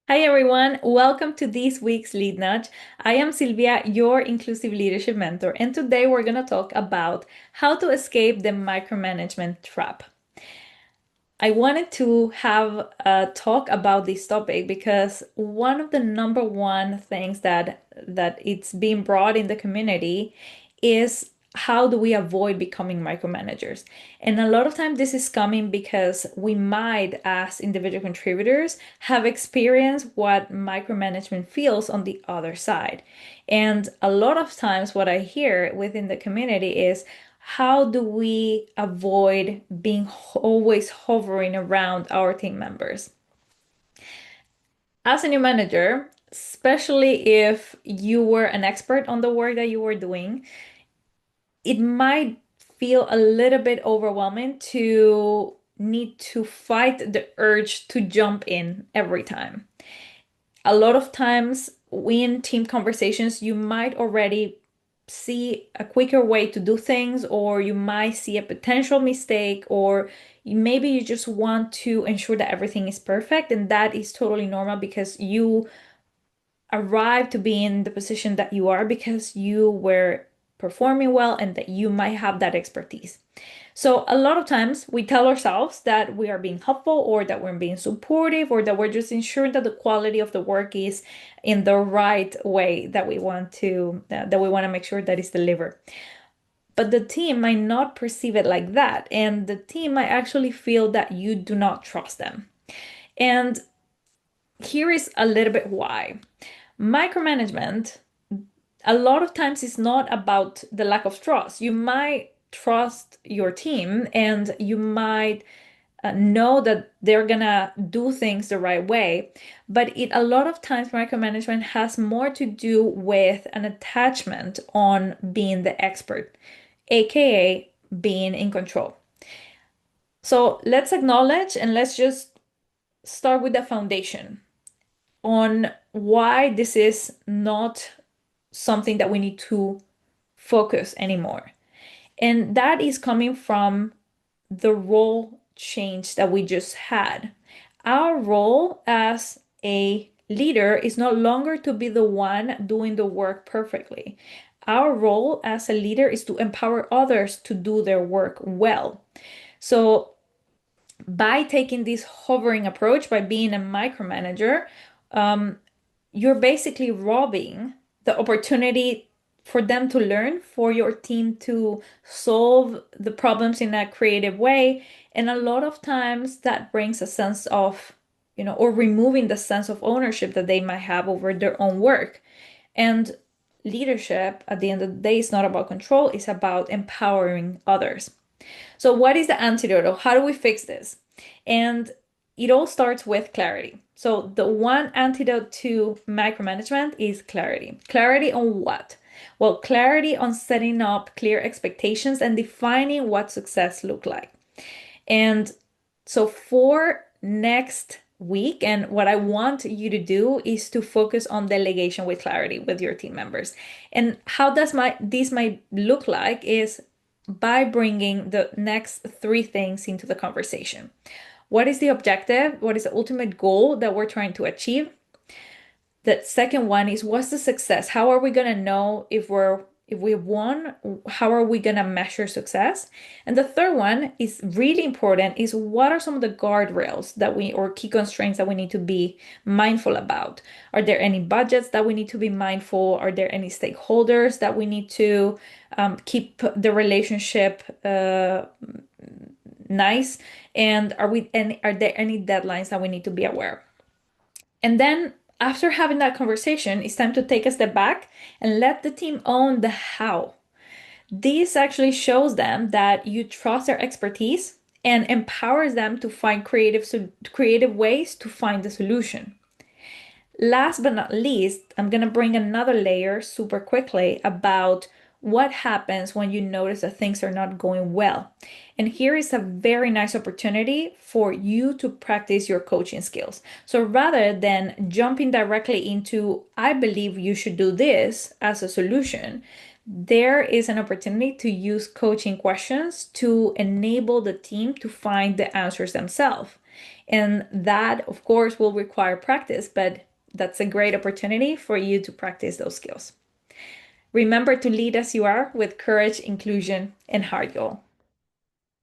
Hi everyone, welcome to this week's Lead Nudge. I am Silvia, your inclusive leadership mentor, and today we're going to talk about how to escape the micromanagement trap. I wanted to have a talk about this topic because one of the number one things that it's being brought in the community is how do we avoid becoming micromanagers? And a lot of time this is coming because we might, as individual contributors, have experienced what micromanagement feels on the other side. And a lot of times what I hear within the community is how do we avoid being always hovering around our team members? As a new manager, especially if you were an expert on the work that you were doing, it might feel a little bit overwhelming to need to fight the urge to jump in every time. A lot of times in team conversations, you might already see a quicker way to do things, or you might see a potential mistake, or maybe you just want to ensure that everything is perfect. And that is totally normal because you arrive to be in the position that you are because you were performing well and that you might have that expertise. So a lot of times we tell ourselves that we are being helpful or that we're being supportive or that we're just ensuring that the quality of the work is in the right way that we want to make sure that it's delivered. But the team might not perceive it like that, and the team might actually feel that you do not trust them. And here is a little bit why. Micromanagement, a lot of times, is not about the lack of trust. You might trust your team and you might know that they're gonna do things the right way. But a lot of times, micromanagement has more to do with an attachment on being the expert, aka being in control. So let's acknowledge and let's just start with the foundation on why this is not something that we need to focus anymore. And that is coming from the role change that we just had. Our role as a leader is no longer to be the one doing the work perfectly. Our role as a leader is to empower others to do their work well. So, by taking this hovering approach, by being a micromanager, um, you're basically robbing the opportunity for them to learn, for your team to solve the problems in a creative way. And a lot of times that brings a sense of, or removing the sense of ownership that they might have over their own work. And leadership, at the end of the day, is not about control, it's about empowering others. So, what is the antidote? How do we fix this? And it all starts with clarity. So, the one antidote to micromanagement is clarity. Clarity on what? Well, clarity on setting up clear expectations and defining what success look like. And so, for next week, and what I want you to do is to focus on delegation with clarity with your team members. And how does this might look like is by bringing the next three things into the conversation. What is the objective? What is the ultimate goal that we're trying to achieve? The second one is what's the success? How are we going to know if we won? How are we going to measure success? And the third one is really important is what are some of the guardrails or key constraints that we need to be mindful about? Are there any budgets that we need to be mindful? Are there any stakeholders that we need to keep the relationship nice? And are there any deadlines that we need to be aware? And then after having that conversation, it's time to take a step back and let the team own the how. This actually shows them that you trust their expertise and empowers them to find creative ways to find the solution. Last but not least, I'm going to bring another layer super quickly about what happens when you notice that things are not going well. And here is a very nice opportunity for you to practice your coaching skills. So rather than jumping directly into, I believe you should do this as a solution, there is an opportunity to use coaching questions to enable the team to find the answers themselves. And that, of course, will require practice, but that's a great opportunity for you to practice those skills. Remember to lead as you are with courage, inclusion, and heart goal.